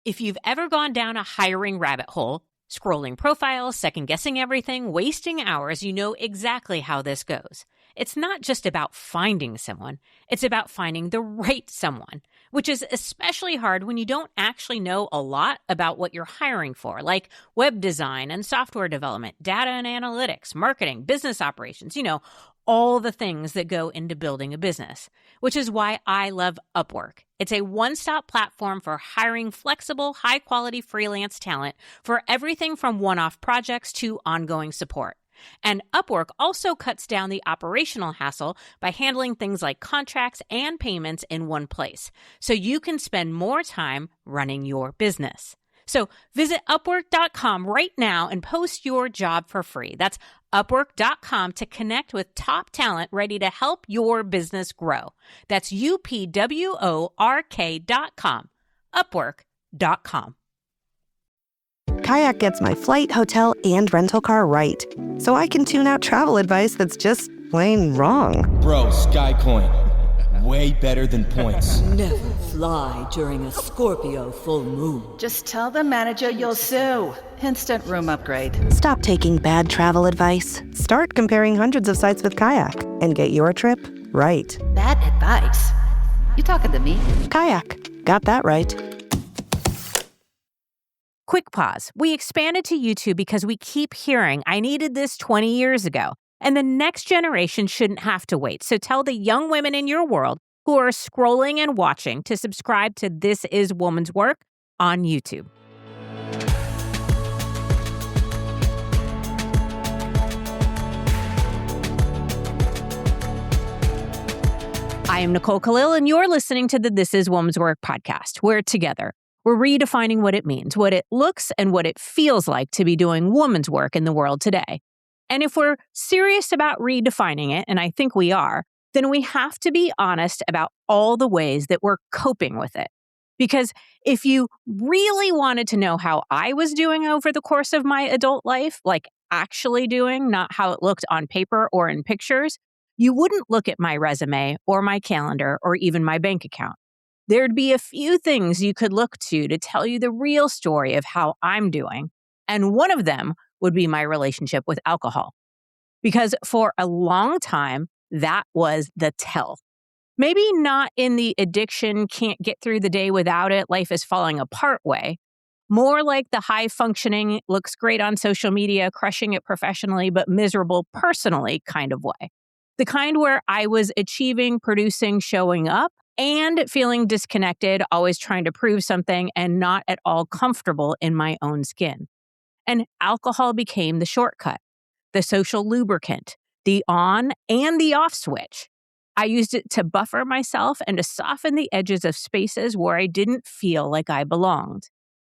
If you've ever gone down a hiring rabbit hole, scrolling profiles, second-guessing everything, wasting hours, you know exactly how this goes. It's not just about finding someone, it's about finding the right someone, which is especially hard when you don't actually know a lot about what you're hiring for, like web design and software development, data and analytics, marketing, business operations, all the things that go into building a business, which is why I love Upwork. It's a one-stop platform for hiring flexible, high-quality freelance talent for everything from one-off projects to ongoing support. And Upwork also cuts down the operational hassle by handling things like contracts and payments in one place, so you can spend more time running your business. So visit Upwork.com right now and post your job for free. That's Upwork.com to connect with top talent ready to help your business grow. That's UPWORK.com. Upwork.com. Kayak gets my flight, hotel, and rental car right, so I can tune out travel advice that's just plain wrong. Bro, Skycoin. Way better than points. Never fly during a Scorpio full moon. Just tell the manager you'll sue. Instant room upgrade. Stop taking bad travel advice. Start comparing hundreds of sites with Kayak and get your trip right. Bad advice? You talking to me? Kayak. Got that right. Quick pause. We expanded to YouTube because we keep hearing, I needed this 20 years ago. And the next generation shouldn't have to wait. So tell the young women in your world who are scrolling and watching to subscribe to This Is Woman's Work on YouTube. I am Nicole Khalil, and you're listening to the This Is Woman's Work podcast, where together we're redefining what it means, what it looks and what it feels like to be doing woman's work in the world today. And if we're serious about redefining it, and I think we are, then we have to be honest about all the ways that we're coping with it. Because if you really wanted to know how I was doing over the course of my adult life, like actually doing, not how it looked on paper or in pictures, you wouldn't look at my resume or my calendar or even my bank account. There'd be a few things you could look to tell you the real story of how I'm doing. And one of them would be my relationship with alcohol. Because for a long time, that was the tell. Maybe not in the addiction, can't get through the day without it, life is falling apart way. More like the high functioning, looks great on social media, crushing it professionally, but miserable personally kind of way. The kind where I was achieving, producing, showing up, and feeling disconnected, always trying to prove something, and not at all comfortable in my own skin. And alcohol became the shortcut, the social lubricant, the on and the off switch. I used it to buffer myself and to soften the edges of spaces where I didn't feel like I belonged.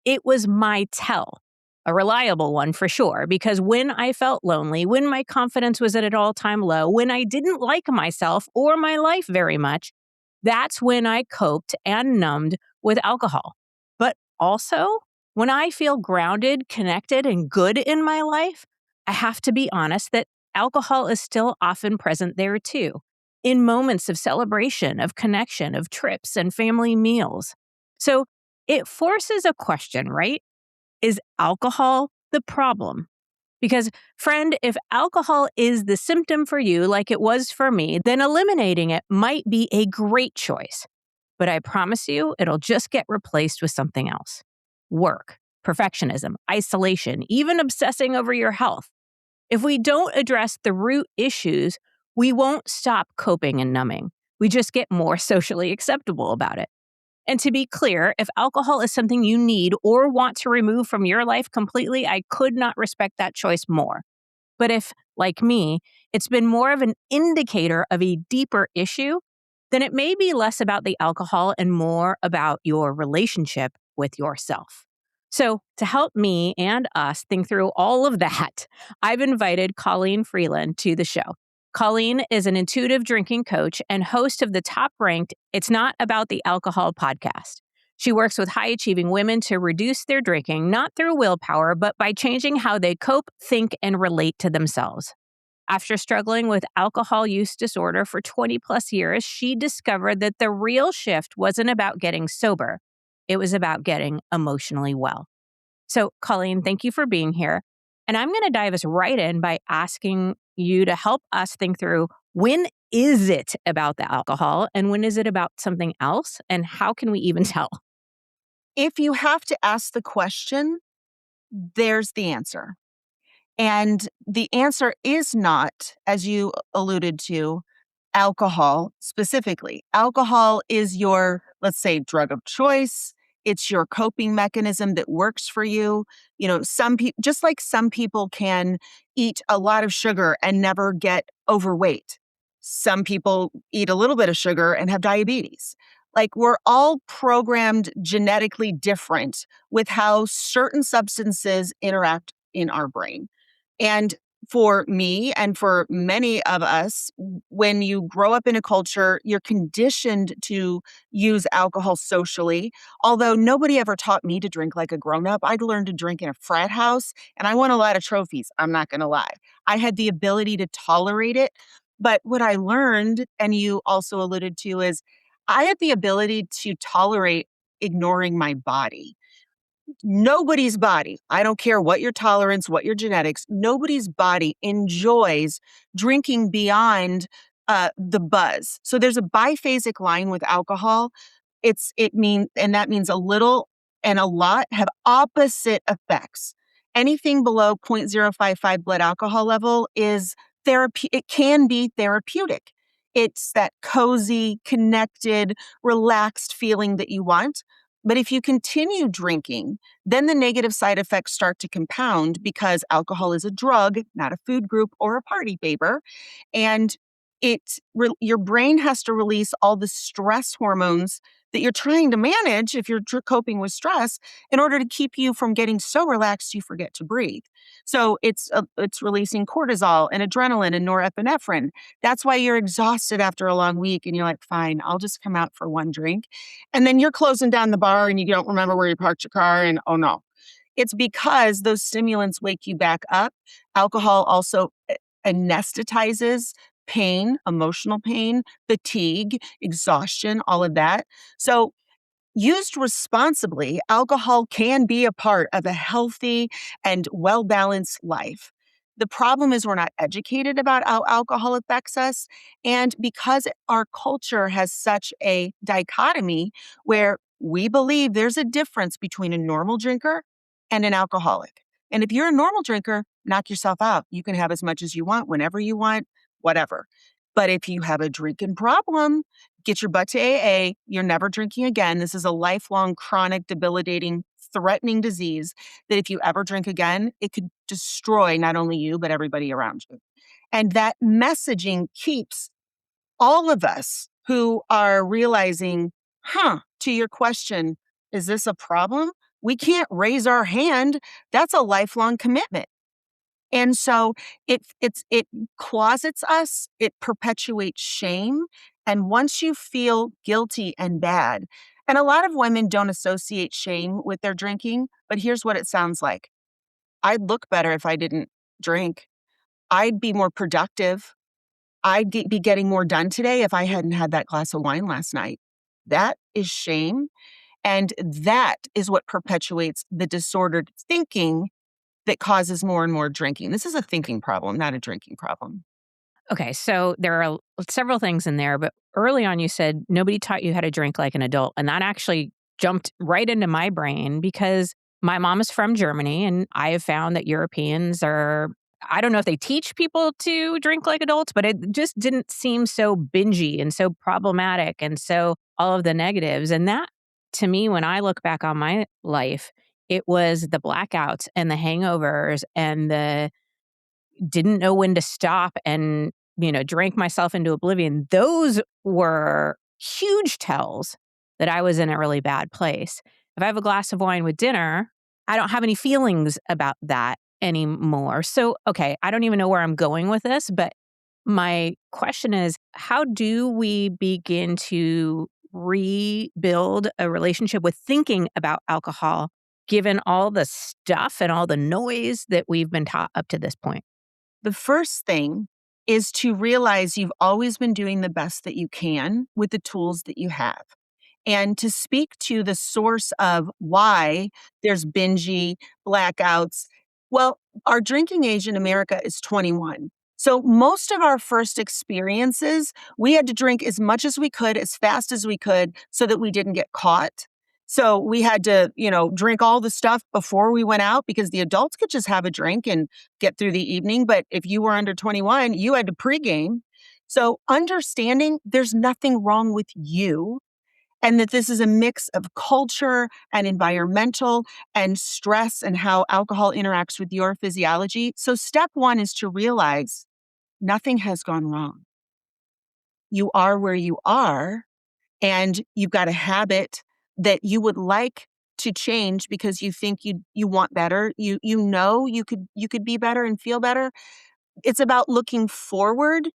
It was my tell, a reliable one for sure, because when I felt lonely, when my confidence was at an all-time low, when I didn't like myself or my life very much, that's when I coped and numbed with alcohol. But also, when I feel grounded, connected, and good in my life, I have to be honest that alcohol is still often present there too, in moments of celebration, of connection, of trips and family meals. So it forces a question, right? Is alcohol the problem? Because, friend, if alcohol is the symptom for you like it was for me, then eliminating it might be a great choice. But I promise you, it'll just get replaced with something else. Work, perfectionism, isolation, even obsessing over your health. If we don't address the root issues, we won't stop coping and numbing. We just get more socially acceptable about it. And to be clear, if alcohol is something you need or want to remove from your life completely, I could not respect that choice more. But if, like me, it's been more of an indicator of a deeper issue, then it may be less about the alcohol and more about your relationship with yourself. So to help me and us think through all of that, I've invited Colleen Freeland to the show. Colleen is an intuitive drinking coach and host of the top-ranked It's Not About the Alcohol podcast. She works with high-achieving women to reduce their drinking, not through willpower, but by changing how they cope, think, and relate to themselves. After struggling with alcohol use disorder for 20-plus years, she discovered that the real shift wasn't about getting sober. It was about getting emotionally well. So, Colleen, thank you for being here. And I'm going to dive us right in by asking you to help us think through, when is it about the alcohol and when is it about something else? And how can we even tell? If you have to ask the question, there's the answer. And the answer is not, as you alluded to, alcohol specifically. Alcohol is your, let's say, drug of choice. It's your coping mechanism that works for you. You know, some people, just like some people can eat a lot of sugar and never get overweight. Some people eat a little bit of sugar and have diabetes. Like, we're all programmed genetically different with how certain substances interact in our brain. And for me and for many of us, when you grow up in a culture, you're conditioned to use alcohol socially. Although nobody ever taught me to drink like a grown up. I'd learned to drink in a frat house and I won a lot of trophies. I'm not going to lie. I had the ability to tolerate it. But what I learned, and you also alluded to, is I had the ability to tolerate ignoring my body. Nobody's body, I don't care what your tolerance, what your genetics, nobody's body enjoys drinking beyond the buzz. So there's a biphasic line with alcohol. And that means a little and a lot have opposite effects. Anything below 0.055 blood alcohol level is therapy. It can be therapeutic. It's that cozy, connected, relaxed feeling that you want. But if you continue drinking, then the negative side effects start to compound because alcohol is a drug, not a food group or a party favor. And your brain has to release all the stress hormones that you're trying to manage if you're coping with stress in order to keep you from getting so relaxed you forget to breathe. So it's releasing cortisol and adrenaline and norepinephrine. That's why you're exhausted after a long week and you're like, fine, I'll just come out for one drink. And then you're closing down the bar and you don't remember where you parked your car and oh no. It's because those stimulants wake you back up. Alcohol also anesthetizes pain, emotional pain, fatigue, exhaustion, all of that. So used responsibly, alcohol can be a part of a healthy and well-balanced life. The problem is we're not educated about how alcohol affects us. And because our culture has such a dichotomy where we believe there's a difference between a normal drinker and an alcoholic. And if you're a normal drinker, knock yourself out. You can have as much as you want, whenever you want, whatever. But if you have a drinking problem, get your butt to AA. You're never drinking again. This is a lifelong, chronic, debilitating, threatening disease that if you ever drink again, it could destroy not only you, but everybody around you. And that messaging keeps all of us who are realizing, to your question, is this a problem? We can't raise our hand. That's a lifelong commitment. And so it closets us, it perpetuates shame. And once you feel guilty and bad, and a lot of women don't associate shame with their drinking, but here's what it sounds like. I'd look better if I didn't drink. I'd be more productive. Be getting more done today if I hadn't had that glass of wine last night. That is shame. And that is what perpetuates the disordered thinking that causes more and more drinking. This is a thinking problem, not a drinking problem. Okay, so there are several things in there, but early on you said nobody taught you how to drink like an adult. And that actually jumped right into my brain because my mom is from Germany and I have found that Europeans are, I don't know if they teach people to drink like adults, but it just didn't seem so bingy and so problematic and so all of the negatives. And that, to me, when I look back on my life, it was the blackouts and the hangovers and the didn't know when to stop and, drank myself into oblivion. Those were huge tells that I was in a really bad place. If I have a glass of wine with dinner, I don't have any feelings about that anymore. So, okay, I don't even know where I'm going with this, but my question is, how do we begin to rebuild a relationship with thinking about alcohol, given all the stuff and all the noise that we've been taught up to this point? The first thing is to realize you've always been doing the best that you can with the tools that you have. and to speak to the source of why there's bingy, blackouts. Well, our drinking age in America is 21. So most of our first experiences, we had to drink as much as we could, as fast as we could, so that we didn't get caught. So we had to, drink all the stuff before we went out because the adults could just have a drink and get through the evening. But if you were under 21, you had to pregame. So understanding there's nothing wrong with you and that this is a mix of culture and environmental and stress and how alcohol interacts with your physiology. So step one is to realize nothing has gone wrong. You are where you are, and you've got a habit that you would like to change because you think you want better. You could be better and feel better. It's about looking forward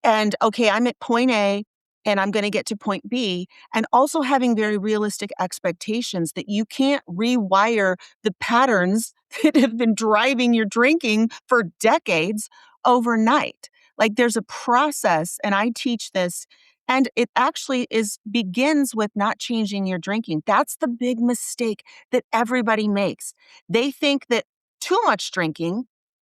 and, okay, I'm at point A and I'm going to get to point B, and also having very realistic expectations that you can't rewire the patterns that have been driving your drinking for decades overnight. Like there's a process, and I teach this, and it actually begins with not changing your drinking. That's the big mistake that everybody makes. They think that too much drinking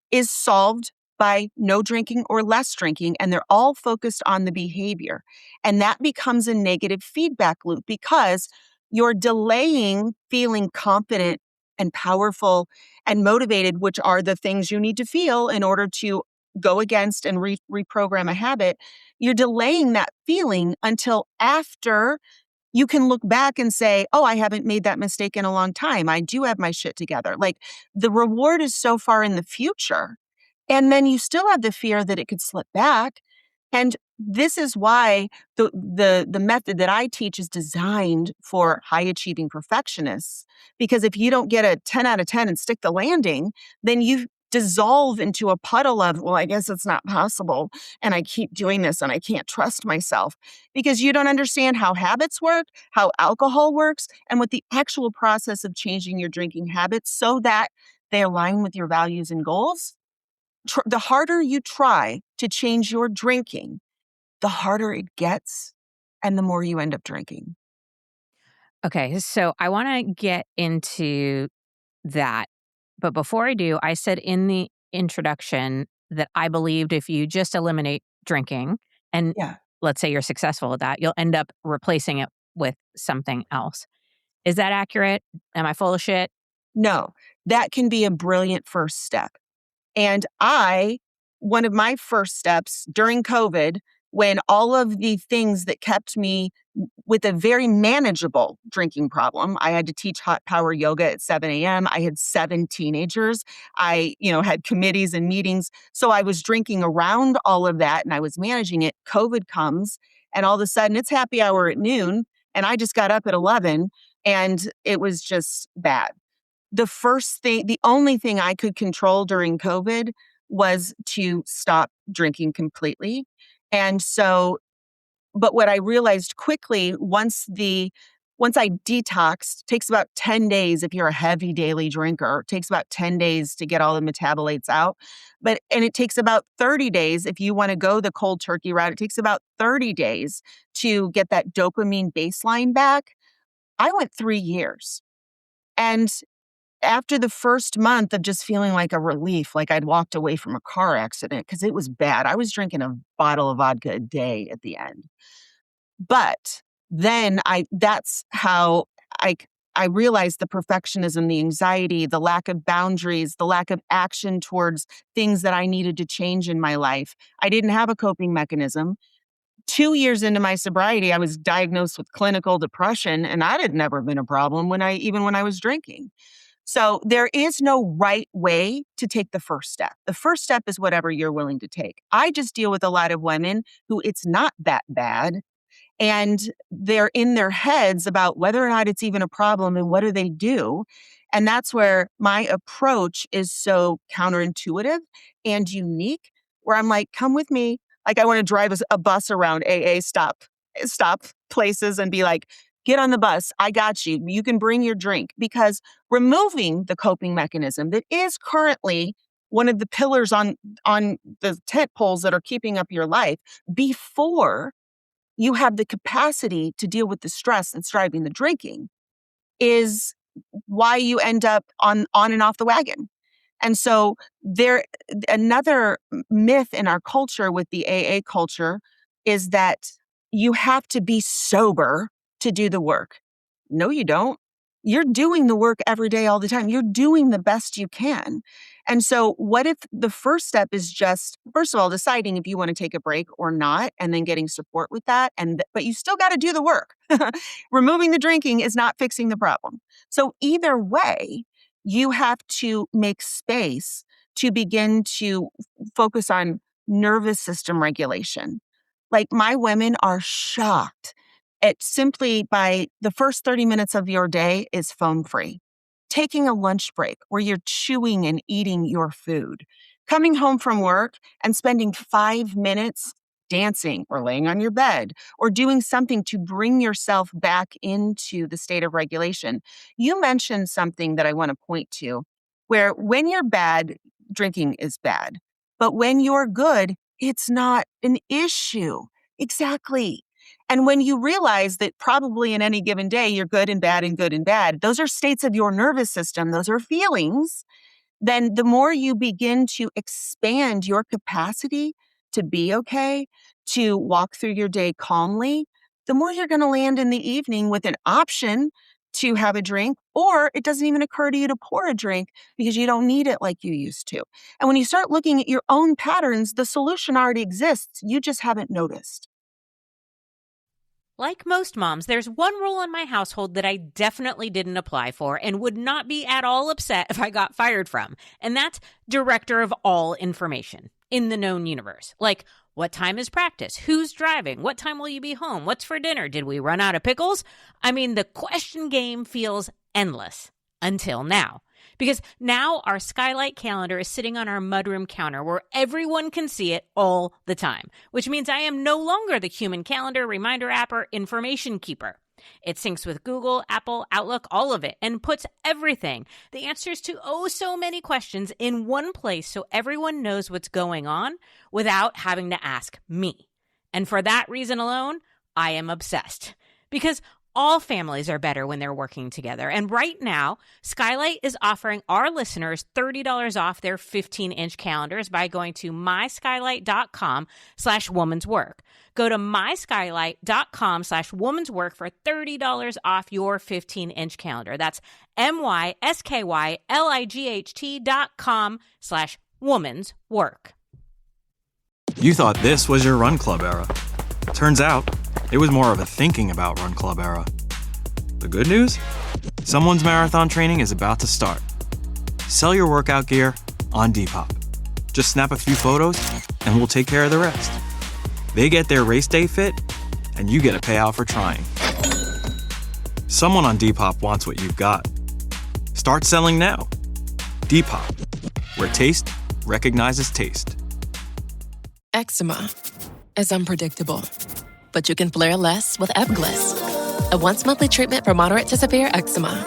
is solved by no drinking or less drinking, and they're all focused on the behavior. And that becomes a negative feedback loop because you're delaying feeling confident and powerful and motivated, which are the things you need to feel in order to go against and reprogram a habit. You're delaying that feeling until after you can look back and say, oh, I haven't made that mistake in a long time. I do have my shit together. Like the reward is so far in the future. And then you still have the fear that it could slip back. And this is why the method that I teach is designed for high achieving perfectionists. Because if you don't get a 10 out of 10 and stick the landing, then you dissolve into a puddle of, well, I guess it's not possible. And I keep doing this and I can't trust myself because you don't understand how habits work, how alcohol works, and what the actual process of changing your drinking habits so that they align with your values and goals. The harder you try to change your drinking, the harder it gets and the more you end up drinking. Okay, so I want to get into that. But before I do, I said in the introduction that I believed if you just eliminate drinking and Yeah. let's say you're successful at that, you'll end up replacing it with something else. Is that accurate? Am I full of shit? No, that can be a brilliant first step. And one of my first steps during COVID, when all of the things that kept me with a very manageable drinking problem, I had to teach hot power yoga at 7 a.m. I had 7 teenagers. I, had committees and meetings. So I was drinking around all of that and I was managing it. COVID comes and all of a sudden it's happy hour at noon. And I just got up at 11 and it was just bad. The only thing I could control during COVID was to stop drinking completely. And so, but what I realized quickly once I detoxed, takes about 10 days if you're a heavy daily drinker, it takes about 10 days to get all the metabolites out. And it takes about 30 days if you want to go the cold turkey route, it takes about 30 days to get that dopamine baseline back. I went 3 years. And after the first month of just feeling like a relief, like I'd walked away from a car accident because it was bad. I was drinking a bottle of vodka a day at the end. But then that's how I realized the perfectionism, the anxiety, the lack of boundaries, the lack of action towards things that I needed to change in my life. I didn't have a coping mechanism. 2 years into my sobriety, I was diagnosed with clinical depression, and that had never been a problem even when I was drinking. So there is no right way to take the first step. The first step is whatever you're willing to take. I just deal with a lot of women who it's not that bad and they're in their heads about whether or not it's even a problem and what do they do. And that's where my approach is so counterintuitive and unique, where I'm like, come with me. Like I want to drive a bus around AA stop places and be like, get on the bus. I got you. You can bring your drink, because removing the coping mechanism that is currently one of the pillars on the tent poles that are keeping up your life before you have the capacity to deal with the stress that's driving the drinking is why you end up on and off the wagon. And so another myth in our culture with the AA culture is that you have to be sober to do the work. No, you don't. You're doing the work every day, all the time. You're doing the best you can. And so what if the first step is just, first of all, deciding if you want to take a break or not, and then getting support with that. But you still got to do the work. Removing the drinking is not fixing the problem. So either way, you have to make space to begin to focus on nervous system regulation. Like, my women are shocked at simply by the first 30 minutes of your day is phone free. Taking a lunch break where you're chewing and eating your food. Coming home from work and spending 5 minutes dancing or laying on your bed or doing something to bring yourself back into the state of regulation. You mentioned something that I want to point to, where when you're bad, drinking is bad. But when you're good, it's not an issue. Exactly. And when you realize that probably in any given day, you're good and bad and good and bad, those are states of your nervous system, those are feelings, then the more you begin to expand your capacity to be okay, to walk through your day calmly, the more you're going to land in the evening with an option to have a drink, or it doesn't even occur to you to pour a drink because you don't need it like you used to. And when you start looking at your own patterns, the solution already exists. You just haven't noticed. Like most moms, there's one rule in my household that I definitely didn't apply for and would not be at all upset if I got fired from. And that's director of all information in the known universe. Like, what time is practice? Who's driving? What time will you be home? What's for dinner? Did we run out of pickles? I mean, the question game feels endless until now. Because now our Skylight calendar is sitting on our mudroom counter where everyone can see it all the time, which means I am no longer the human calendar, reminder app, or information keeper. It syncs with Google, Apple, Outlook, all of it, and puts everything, the answers to oh so many questions, in one place so everyone knows what's going on without having to ask me. And for that reason alone, I am obsessed. Because all families are better when they're working together. And right now, Skylight is offering our listeners $30 off their 15-inch calendars by going to myskylight.com/womanswork. Go to myskylight.com/womanswork for $30 off your 15-inch calendar. That's myskylight.com/womanswork. You thought this was your run club era. Turns out, it was more of a thinking about run club era. The good news? Someone's marathon training is about to start. Sell your workout gear on Depop. Just snap a few photos and we'll take care of the rest. They get their race day fit and you get a payout for trying. Someone on Depop wants what you've got. Start selling now. Depop, where taste recognizes taste. Eczema is unpredictable, but you can flare less with Ebglyss, a once-monthly treatment for moderate to severe eczema.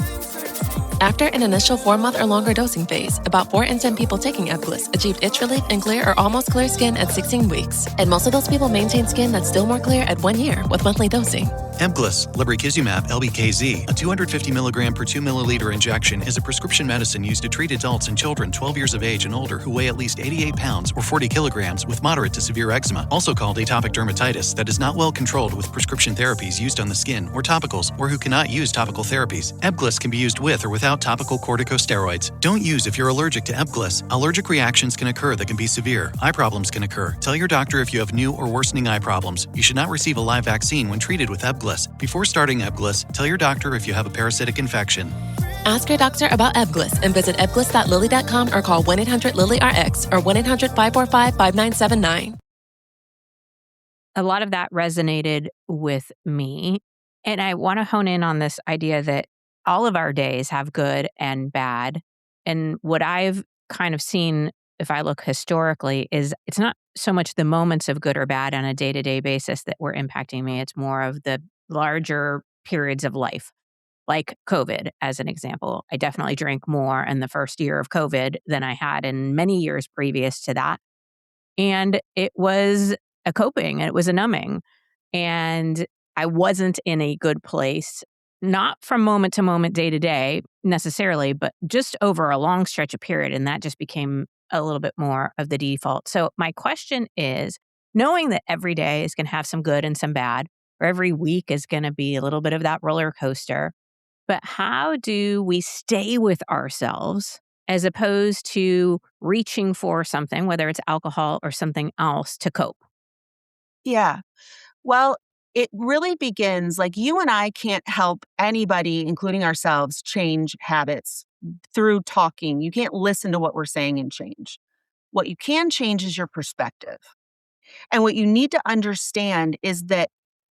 After an initial 4-month or longer dosing phase, about 4 in 10 people taking Ebglyss achieved itch relief and clear or almost clear skin at 16 weeks. And most of those people maintain skin that's still more clear at 1 year with monthly dosing. Ebglyss, lebrikizumab LBKZ, a 250 milligram per 2 milliliter injection, is a prescription medicine used to treat adults and children 12 years of age and older who weigh at least 88 pounds or 40 kilograms with moderate to severe eczema, also called atopic dermatitis, that is not well controlled with prescription therapies used on the skin or topicals, or who cannot use topical therapies. Ebglyss can be used with or without topical corticosteroids. Don't use if you're allergic to Ebglyss. Allergic reactions can occur that can be severe. Eye problems can occur. Tell your doctor if you have new or worsening eye problems. You should not receive a live vaccine when treated with Ebglyss. Before starting Ebglyss, tell your doctor if you have a parasitic infection. Ask your doctor about Ebglyss and visit ebglyss.lilly.com or call 1-800-LILY-RX or 1-800-545-5979. A lot of that resonated with me. And I want to hone in on this idea that all of our days have good and bad. And what I've kind of seen, if I look historically, is it's not so much the moments of good or bad on a day-to-day basis that were impacting me. It's more of the larger periods of life, like COVID, as an example. I definitely drank more in the first year of COVID than I had in many years previous to that. And it was a coping, and it was a numbing. and I wasn't in a good place, not from moment to moment, day to day necessarily, but just over a long stretch of period. And that just became a little bit more of the default. So my question is, knowing that every day is going to have some good and some bad, or every week is going to be a little bit of that roller coaster, but how do we stay with ourselves as opposed to reaching for something, whether it's alcohol or something else, to cope? Yeah. Well, it really begins like you and I can't help anybody, including ourselves, change habits through talking. You can't listen to what we're saying and change. What you can change is your perspective. And what you need to understand is that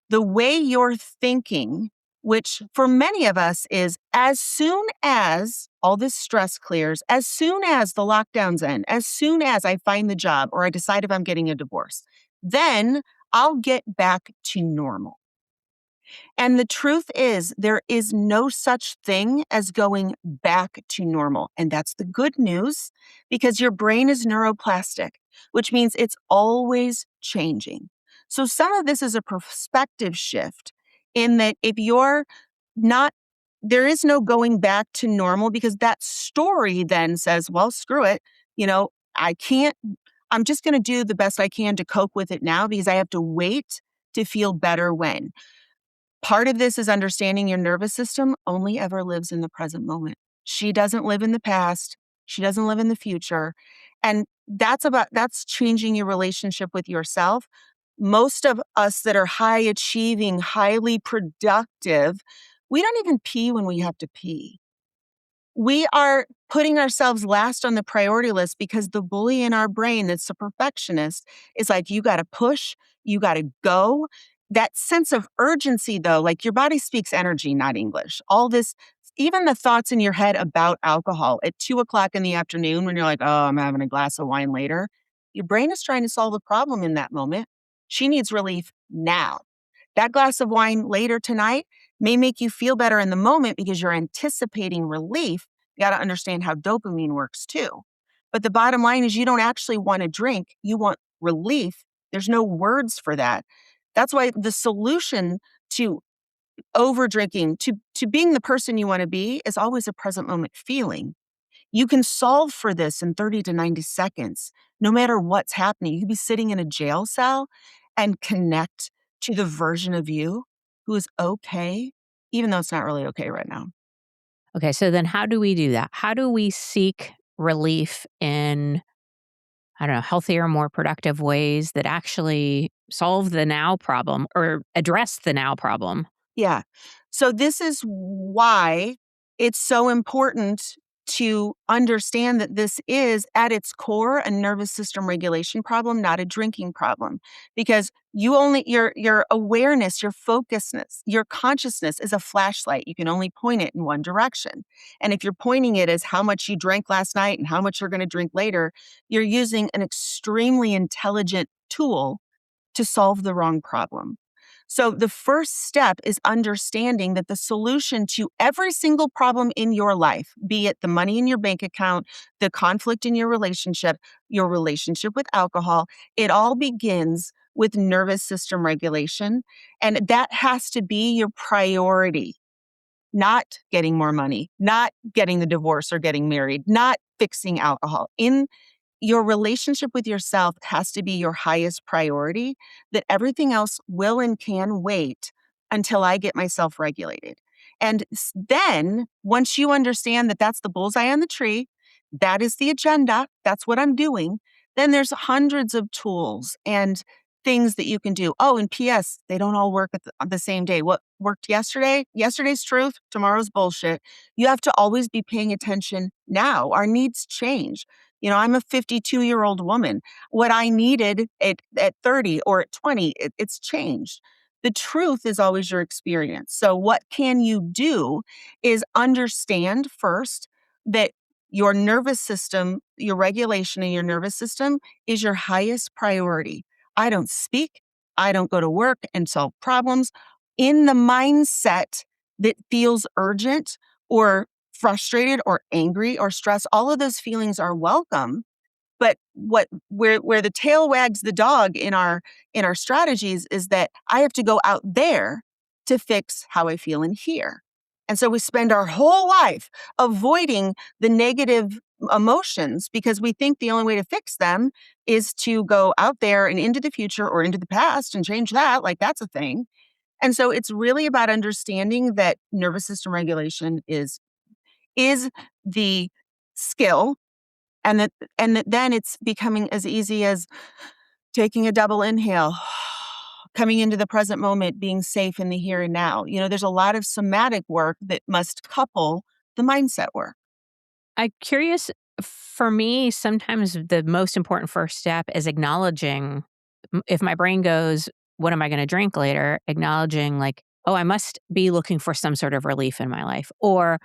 the way you're thinking, which for many of us is as soon as all this stress clears, as soon as the lockdowns end, as soon as I find the job or I decide if I'm getting a divorce, then I'll get back to normal. And the truth is, there is no such thing as going back to normal. And that's the good news because your brain is neuroplastic, which means it's always changing. So some of this is a perspective shift in that if you're not, there is no going back to normal because that story then says, well, screw it. I can't, I'm just going to do the best I can to cope with it now because I have to wait to feel better when. Part of this is understanding your nervous system only ever lives in the present moment. She doesn't live in the past. She doesn't live in the future. And that's changing your relationship with yourself. Most of us that are high achieving, highly productive, we don't even pee when we have to pee. We are putting ourselves last on the priority list because the bully in our brain that's a perfectionist is like, you got to push, you got to go. That sense of urgency, though, like your body speaks energy, not English. All this, even the thoughts in your head about alcohol at 2:00 in the afternoon when you're like, oh, I'm having a glass of wine later. Your brain is trying to solve a problem in that moment. She needs relief now. That glass of wine later tonight may make you feel better in the moment because you're anticipating relief. You got to understand how dopamine works too. But the bottom line is you don't actually want to drink. You want relief. There's no words for that. That's why the solution to over drinking, to being the person you want to be, is always a present moment feeling. You can solve for this in 30 to 90 seconds, no matter what's happening. You could be sitting in a jail cell and connect to the version of you who is okay, even though it's not really okay right now. Okay, so then how do we do that? How do we seek relief in, I don't know, healthier, more productive ways that actually solve the now problem or address the now problem? Yeah. So this is why it's so important to understand that this is at its core a nervous system regulation problem, not a drinking problem. Because your awareness, your focusedness, your consciousness is a flashlight. You can only point it in one direction. And if you're pointing it as how much you drank last night and how much you're going to drink later, you're using an extremely intelligent tool to solve the wrong problem. So the first step is understanding that the solution to every single problem in your life, be it the money in your bank account, the conflict in your relationship with alcohol, it all begins with nervous system regulation. And that has to be your priority, not getting more money, not getting the divorce or getting married, not fixing alcohol. In your relationship with yourself has to be your highest priority, that everything else will and can wait until I get myself regulated. And then once you understand that that's the bullseye on the tree, that is the agenda, that's what I'm doing, then there's hundreds of tools and things that you can do. Oh, and P.S., they don't all work on the same day. What worked yesterday's truth, tomorrow's bullshit. You have to always be paying attention now. Our needs change. I'm a 52-year-old woman. What I needed at 30 or at 20, it's changed. The truth is always your experience. So what can you do is understand first that your nervous system, your regulation in your nervous system is your highest priority. I don't speak. I don't go to work and solve problems in the mindset that feels urgent or frustrated or angry or stressed. All of those feelings are welcome. But where the tail wags the dog in our strategies is that I have to go out there to fix how I feel in here. And so we spend our whole life avoiding the negative emotions because we think the only way to fix them is to go out there and into the future or into the past and change that, like that's a thing. And so it's really about understanding that nervous system regulation is the skill, and that then it's becoming as easy as taking a double inhale, coming into the present moment, being safe in the here and now. There's a lot of somatic work that must couple the mindset work. I'm curious, for me, sometimes the most important first step is acknowledging if my brain goes, what am I going to drink later? Acknowledging, like, oh, I must be looking for some sort of relief in my life. Or,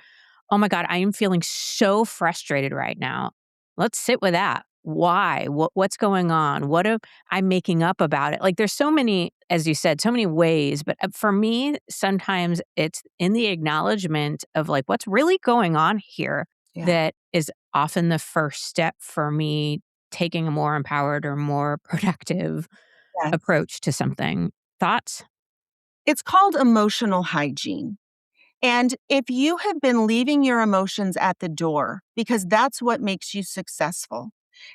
oh my God, I am feeling so frustrated right now. Let's sit with that. Why? What's going on? What am I making up about it? Like, there's so many, as you said, so many ways. But for me, sometimes it's in the acknowledgement of like what's really going on here Yeah. that is often the first step for me taking a more empowered or more productive Yes. approach to something. Thoughts? It's called emotional hygiene. And if you have been leaving your emotions at the door because that's what makes you successful,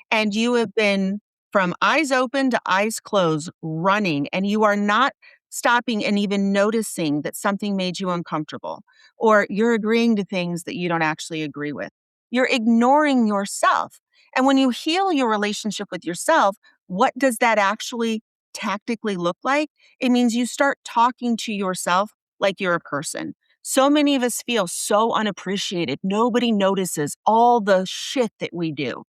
and you have been from eyes open to eyes closed running, and you are not stopping and even noticing that something made you uncomfortable, or you're agreeing to things that you don't actually agree with, you're ignoring yourself. And when you heal your relationship with yourself, what does that actually tactically look like? It means you start talking to yourself like you're a person. So many of us feel so unappreciated. Nobody notices all the shit that we do.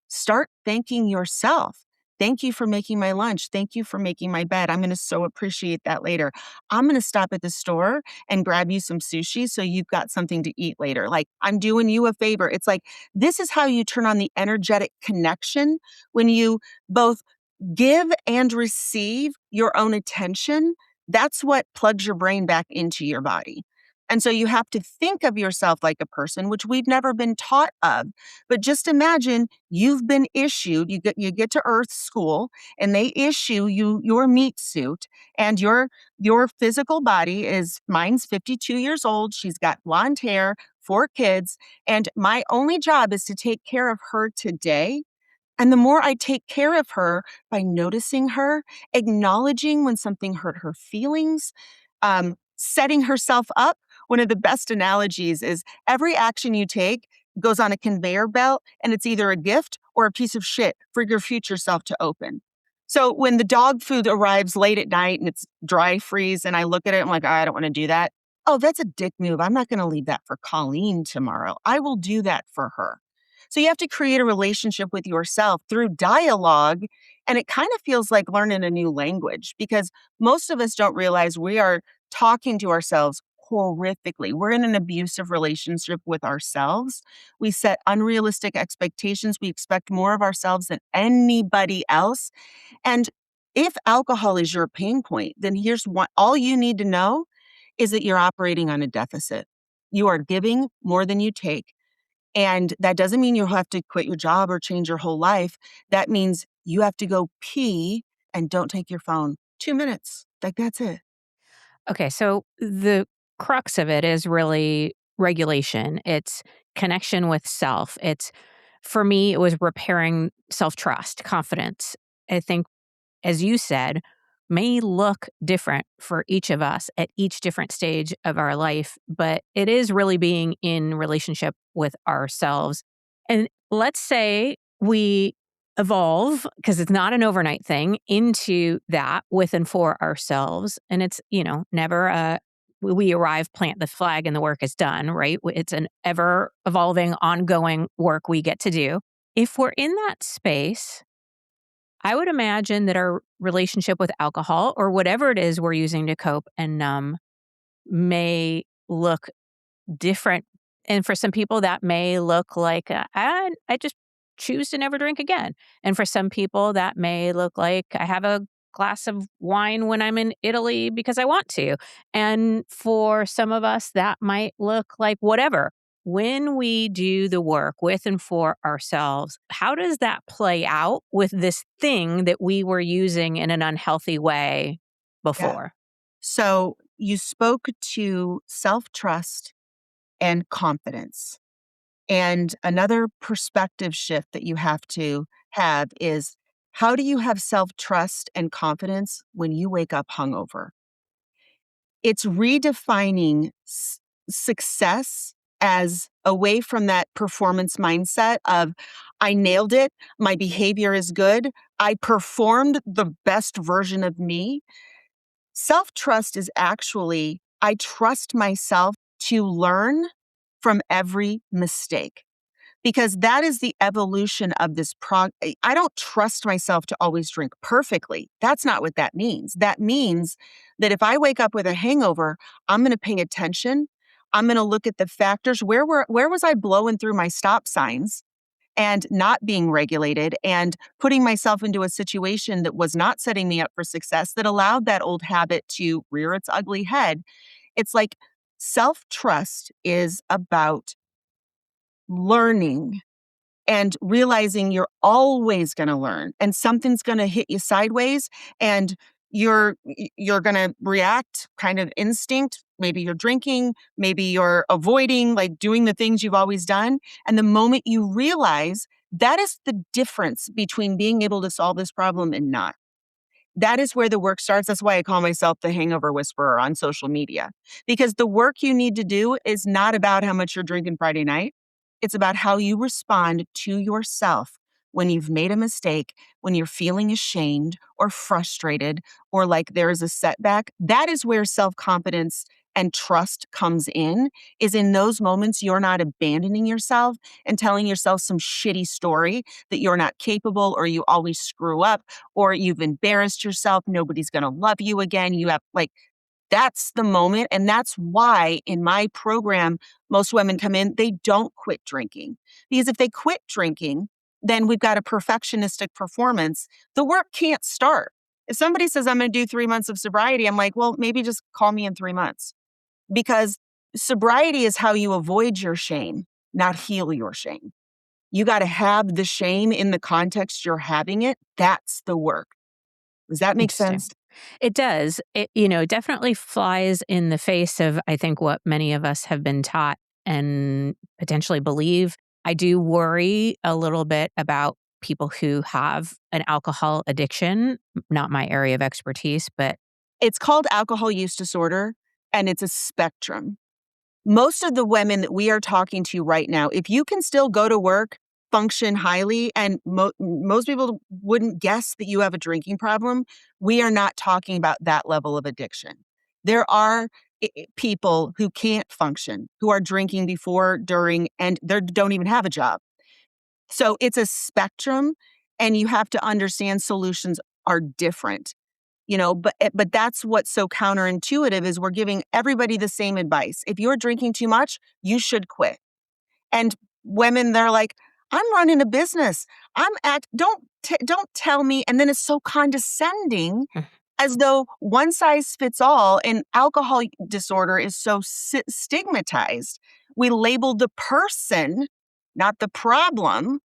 Start thanking yourself. Thank you for making my lunch. Thank you for making my bed. I'm going to so appreciate that later. I'm going to stop at the store and grab you some sushi so you've got something to eat later. Like, I'm doing you a favor. It's like, this is how you turn on the energetic connection when you both give and receive your own attention. That's what plugs your brain back into your body. And so you have to think of yourself like a person, which we've never been taught of. But just imagine you've been issued, you get to Earth School, and they issue you your meat suit, and your physical body is, mine's 52 years old. She's got blonde hair, 4 kids, and my only job is to take care of her today. And the more I take care of her by noticing her, acknowledging when something hurt her feelings, setting herself up. One of the best analogies is every action you take goes on a conveyor belt, and it's either a gift or a piece of shit for your future self to open. So when the dog food arrives late at night and it's dry freeze and I look at it, I'm like, I don't want to do that. Oh, that's a dick move. I'm not going to leave that for Colleen tomorrow. I will do that for her. So you have to create a relationship with yourself through dialogue. And it kind of feels like learning a new language because most of us don't realize we are talking to ourselves horrifically. We're in an abusive relationship with ourselves. We set unrealistic expectations. We expect more of ourselves than anybody else. And if alcohol is your pain point, then here's what all you need to know is that you're operating on a deficit. You are giving more than you take. And that doesn't mean you'll have to quit your job or change your whole life. That means you have to go pee and don't take your phone. 2 minutes. Like, that's it. Okay, so the crux of it is really regulation. It's connection with self. For me, it was repairing self-trust, confidence. I think, as you said, may look different for each of us at each different stage of our life, but it is really being in relationship with ourselves. And let's say we evolve, because it's not an overnight thing, into that with and for ourselves. And it's, never we arrive, plant the flag, and the work is done, right? It's an ever evolving, ongoing work we get to do. If we're in that space, I would imagine that our relationship with alcohol or whatever it is we're using to cope and numb may look different. And for some people, that may look like, I just choose to never drink again. And for some people, that may look like I have a glass of wine when I'm in Italy because I want to. And for some of us, that might look like whatever when we do the work with and for ourselves, how does that play out with this thing that we were using in an unhealthy way before? So you spoke to self-trust and confidence. And another perspective shift that you have to have is, how do you have self-trust and confidence when you wake up hungover? It's redefining success as away from that performance mindset of, I nailed it, my behavior is good, I performed the best version of me. Self-trust is actually, I trust myself to learn from every mistake, because that is the evolution of this I don't trust myself to always drink perfectly. That's not what that means. That means that if I wake up with a hangover, I'm going to pay attention. I'm going to look at the factors. Where was I blowing through my stop signs and not being regulated and putting myself into a situation that was not setting me up for success, that allowed that old habit to rear its ugly head? It's like self-trust is about learning and realizing you're always going to learn, and something's going to hit you sideways and you're going to react kind of instinct. Maybe you're drinking, maybe you're avoiding, like doing the things you've always done. And the moment you realize, that is the difference between being able to solve this problem and not. That is where the work starts. That's why I call myself the hangover whisperer on social media, because the work you need to do is not about how much you're drinking Friday night. It's about how you respond to yourself when you've made a mistake, when you're feeling ashamed or frustrated or like there is a setback. That is where self-confidence and trust comes in, is in those moments you're not abandoning yourself and telling yourself some shitty story that you're not capable, or you always screw up, or you've embarrassed yourself. Nobody's going to love you again. You have that's the moment. And that's why in my program, most women come in, they don't quit drinking. Because if they quit drinking, then we've got a perfectionistic performance. The work can't start. If somebody says, I'm going to do 3 months of sobriety, I'm like, well, maybe just call me in 3 months. Because sobriety is how you avoid your shame, not heal your shame. You got to have the shame in the context you're having it. That's the work. Does that make sense? It does. It, definitely flies in the face of, I think, what many of us have been taught and potentially believe. I do worry a little bit about people who have an alcohol addiction, not my area of expertise, but it's called alcohol use disorder, and it's a spectrum. Most of the women that we are talking to right now, if you can still go to work, function highly, and most people wouldn't guess that you have a drinking problem, we are not talking about that level of addiction. There are people who can't function, who are drinking before, during, and they don't even have a job. So it's a spectrum, and you have to understand solutions are different. But that's what's so counterintuitive, is we're giving everybody the same advice. If you're drinking too much, you should quit. And women, they're like, I'm running a business. Don't tell me. And then it's so condescending, as though one size fits all. And alcohol disorder is so stigmatized. We label the person, not the problem.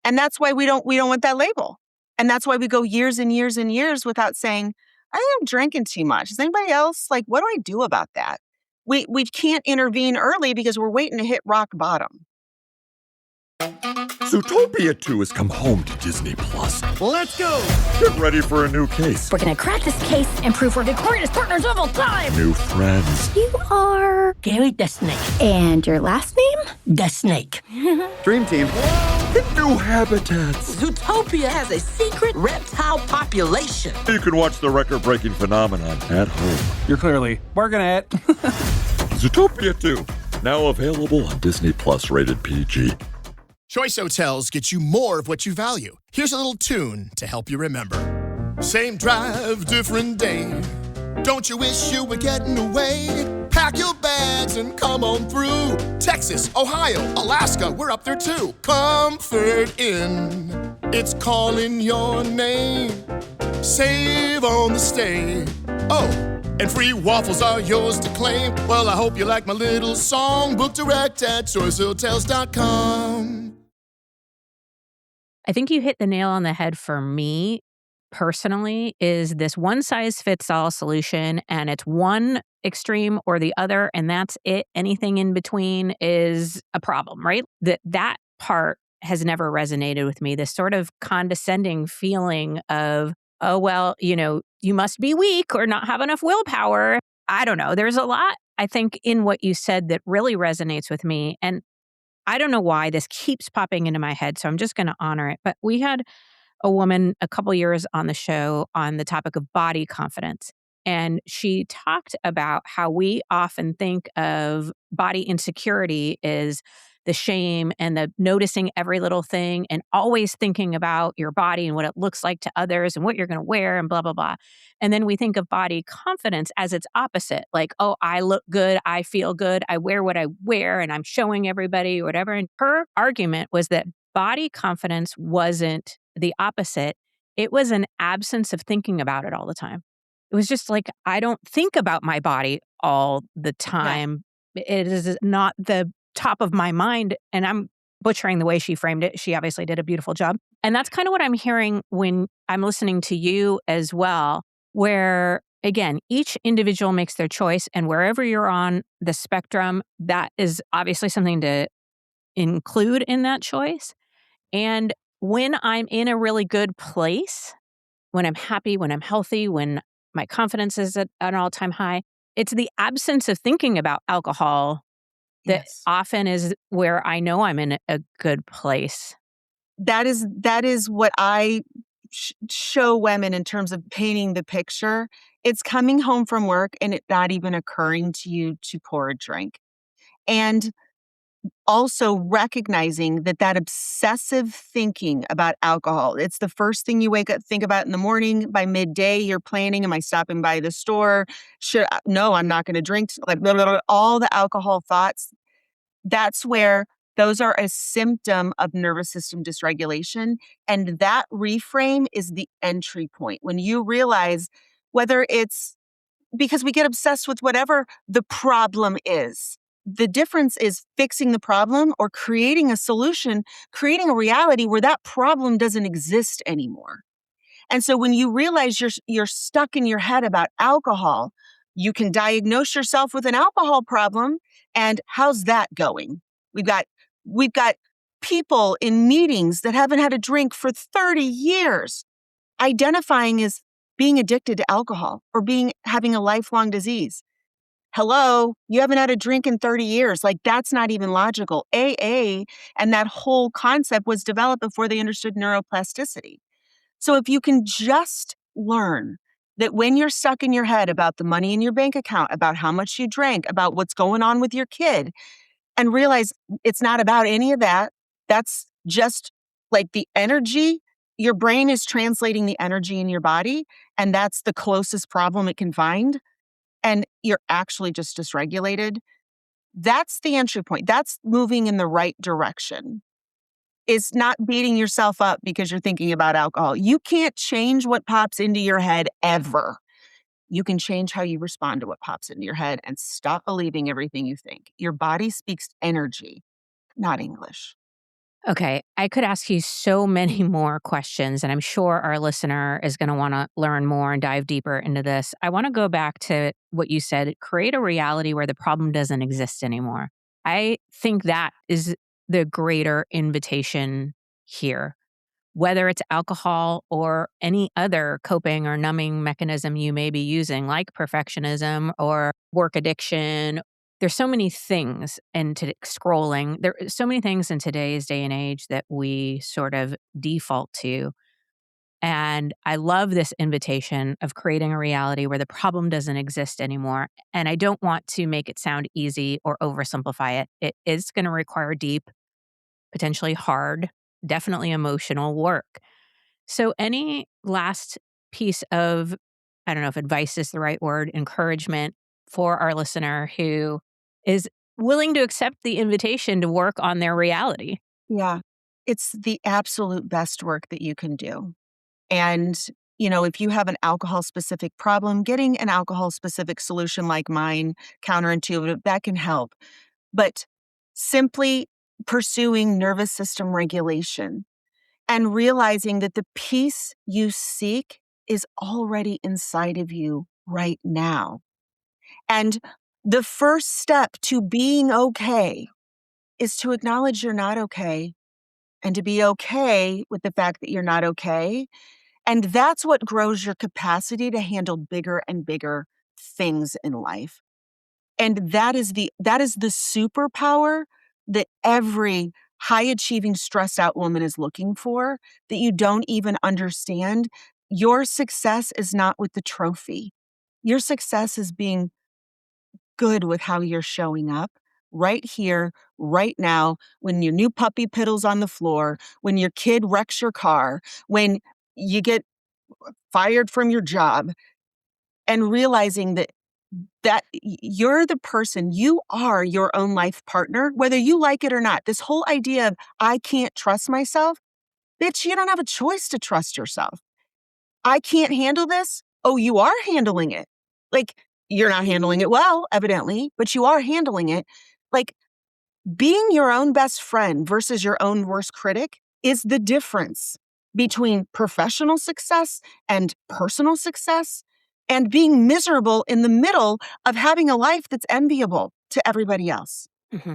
And that's why we don't want that label. And that's why we go years and years and years without saying, I think I'm drinking too much. Is anybody else? What do I do about that? We can't intervene early because we're waiting to hit rock bottom. Zootopia 2 has come home to Disney+. Let's go! Get ready for a new case. We're gonna crack this case and prove we're the greatest partners of all time! New friends. You are... Gary the Snake. And your last name? The Snake. Dream Team. And new habitats. Zootopia has a secret reptile population. You can watch the record-breaking phenomenon at home. You're clearly working at it. Zootopia 2, now available on Disney+, rated PG. Choice Hotels get you more of what you value. Here's a little tune to help you remember. Same drive, different day. Don't you wish you were getting away? Pack your bags and come on through. Texas, Ohio, Alaska, we're up there too. Comfort Inn, it's calling your name. Save on the stay. Oh, And free waffles are yours to claim. Well, I hope you like my little song. Book direct at choicehotels.com. I think you hit the nail on the head for me personally, is this one size fits all solution, and it's one extreme or the other, and that's it. Anything in between is a problem, right? That part has never resonated with me. This sort of condescending feeling of, oh, well, you must be weak or not have enough willpower. I don't know. There's a lot, I think, in what you said that really resonates with me. And I don't know why this keeps popping into my head, so I'm just going to honor it. But we had a woman a couple years on the show on the topic of body confidence. And she talked about how we often think of body insecurity as the shame and the noticing every little thing and always thinking about your body and what it looks like to others and what you're going to wear and blah, blah, blah. And then we think of body confidence as its opposite. Like, oh, I look good, I feel good, I wear what I wear and I'm showing everybody or whatever. And her argument was that body confidence wasn't the opposite. It was an absence of thinking about it all the time. It was just like, I don't think about my body all the time. Yeah. It is not the top of my mind. And I'm butchering the way she framed it. She obviously did a beautiful job. And that's kind of what I'm hearing when I'm listening to you as well, where, again, each individual makes their choice. And wherever you're on the spectrum, that is obviously something to include in that choice. And when I'm in a really good place, when I'm happy, when I'm healthy, when my confidence is at an all-time high, it's the absence of thinking about alcohol that often is where I know I'm in a good place. That is what I show women in terms of painting the picture. It's coming home from work and it not even occurring to you to pour a drink. And also recognizing that obsessive thinking about alcohol, it's the first thing you wake up, think about in the morning. By midday, you're planning, am I stopping by the store? No, I'm not going to drink. Like blah, blah, blah, all the alcohol thoughts. That's where those are a symptom of nervous system dysregulation. And that reframe is the entry point. When you realize whether it's because we get obsessed with whatever the problem is. The difference is fixing the problem or creating a solution, creating a reality where that problem doesn't exist anymore. And so when you realize you're stuck in your head about alcohol, you can diagnose yourself with an alcohol problem. And how's that going? We've got people in meetings that haven't had a drink for 30 years, identifying as being addicted to alcohol or having a lifelong disease. Hello, you haven't had a drink in 30 years. Like, that's not even logical. AA and that whole concept was developed before they understood neuroplasticity. So if you can just learn that when you're stuck in your head about the money in your bank account, about how much you drank, about what's going on with your kid, and realize it's not about any of that, that's just like the energy. Your brain is translating the energy in your body, and that's the closest problem it can find. And you're actually just dysregulated. That's the entry point. That's moving in the right direction. It's not beating yourself up because you're thinking about alcohol. You can't change what pops into your head ever. You can change how you respond to what pops into your head and stop believing everything you think. Your body speaks energy, not English. Okay, I could ask you so many more questions, and I'm sure our listener is going to want to learn more and dive deeper into this. I want to go back to what you said, create a reality where the problem doesn't exist anymore. I think that is the greater invitation here, whether it's alcohol or any other coping or numbing mechanism you may be using, like perfectionism or work addiction. There's so many things scrolling. There are so many things in today's day and age that we sort of default to. And I love this invitation of creating a reality where the problem doesn't exist anymore. And I don't want to make it sound easy or oversimplify it. It is going to require deep, potentially hard, definitely emotional work. So any last piece of, I don't know if advice is the right word, encouragement for our listener who is willing to accept the invitation to work on their reality? Yeah, it's the absolute best work that you can do. And if you have an alcohol-specific problem, getting an alcohol-specific solution like mine, counterintuitive, that can help. But simply pursuing nervous system regulation and realizing that the peace you seek is already inside of you right now. And the first step to being okay is to acknowledge you're not okay and to be okay with the fact that you're not okay. And that's what grows your capacity to handle bigger and bigger things in life. And that is the superpower that every high-achieving, stressed-out woman is looking for, that you don't even understand. Your success is not with the trophy. Your success is being good with how you're showing up right here, right now, when your new puppy piddles on the floor, when your kid wrecks your car, when you get fired from your job, and realizing that you're the person, you are your own life partner, whether you like it or not. This whole idea of, I can't trust myself, bitch, you don't have a choice to trust yourself. I can't handle this. Oh, you are handling it. Like, you're not handling it well, evidently, but you are handling it. Like, being your own best friend versus your own worst critic is the difference between professional success and personal success, and being miserable in the middle of having a life that's enviable to everybody else. Mm-hmm.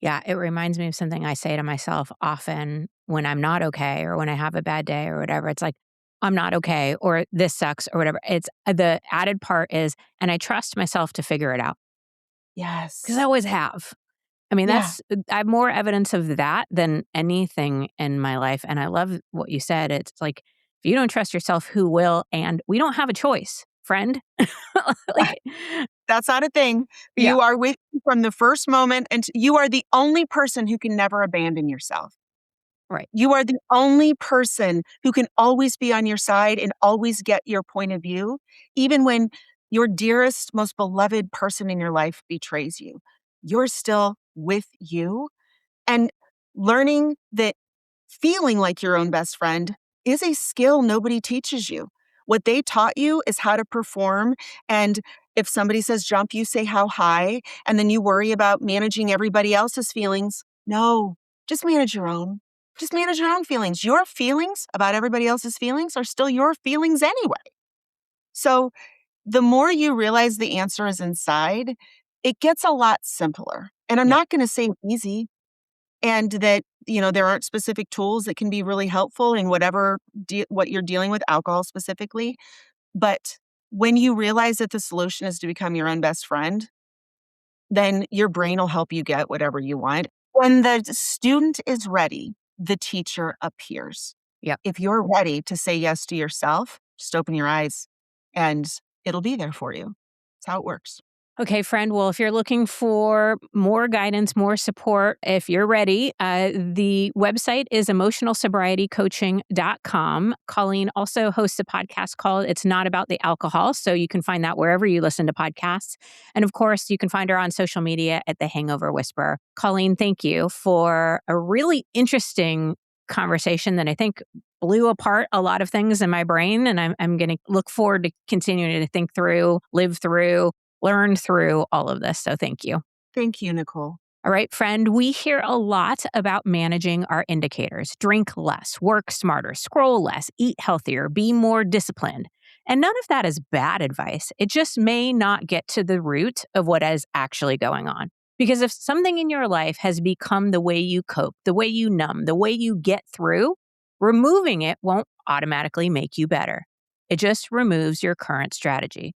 Yeah, it reminds me of something I say to myself often when I'm not okay or when I have a bad day or whatever. It's like, I'm not okay, or this sucks, or whatever. It's the added part is, and I trust myself to figure it out. Yes. Because I always have. I mean, I have more evidence of that than anything in my life. And I love what you said. It's like, if you don't trust yourself, who will? And we don't have a choice, friend. That's not a thing. Yeah. You are with me from the first moment, and you are the only person who can never abandon yourself. Right. You are the only person who can always be on your side and always get your point of view, even when your dearest, most beloved person in your life betrays you. You're still with you. And learning that feeling like your own best friend is a skill nobody teaches you. What they taught you is how to perform. And if somebody says jump, you say how high, and then you worry about managing everybody else's feelings. No, just manage your own. Just manage your own feelings. Your feelings about everybody else's feelings are still your feelings anyway. So the more you realize the answer is inside, it gets a lot simpler. And I'm not going to say easy, and that, there aren't specific tools that can be really helpful in whatever what you're dealing with, alcohol specifically. But when you realize that the solution is to become your own best friend, then your brain will help you get whatever you want. When the student is ready, the teacher appears. Yep. If you're ready to say yes to yourself, just open your eyes and it'll be there for you. That's how it works. Okay, friend. Well, if you're looking for more guidance, more support, if you're ready, the website is emotionalsobrietycoaching.com. Colleen also hosts a podcast called It's Not About the Alcohol, so you can find that wherever you listen to podcasts. And of course, you can find her on social media at The Hangover Whisperer. Colleen, thank you for a really interesting conversation that I think blew apart a lot of things in my brain. And I'm going to look forward to continuing to think through, live through, learn through all of this. So thank you. Thank you, Nicole. All right, friend, we hear a lot about managing our indicators. Drink less, work smarter, scroll less, eat healthier, be more disciplined. And none of that is bad advice. It just may not get to the root of what is actually going on. Because if something in your life has become the way you cope, the way you numb, the way you get through, removing it won't automatically make you better. It just removes your current strategy.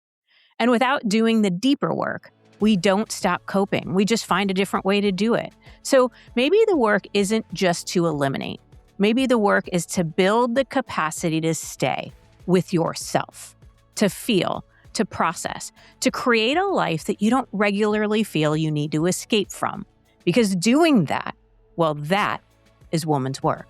And without doing the deeper work, we don't stop coping. We just find a different way to do it. So maybe the work isn't just to eliminate. Maybe the work is to build the capacity to stay with yourself, to feel, to process, to create a life that you don't regularly feel you need to escape from. Because doing that, well, that is woman's work.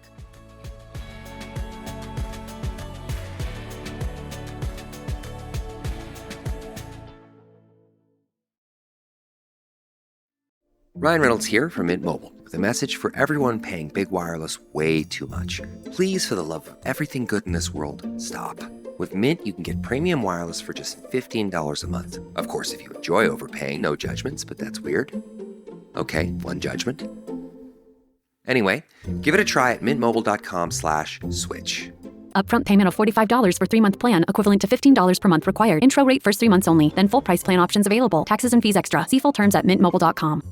Ryan Reynolds here from Mint Mobile with a message for everyone paying big wireless way too much. Please, for the love of everything good in this world, stop. With Mint, you can get premium wireless for just $15 a month. Of course, if you enjoy overpaying, no judgments, but that's weird. Okay, one judgment. Anyway, give it a try at mintmobile.com/switch. Upfront payment of $45 for 3-month plan, equivalent to $15 per month required. Intro rate first 3 months only, then full price plan options available. Taxes and fees extra. See full terms at mintmobile.com.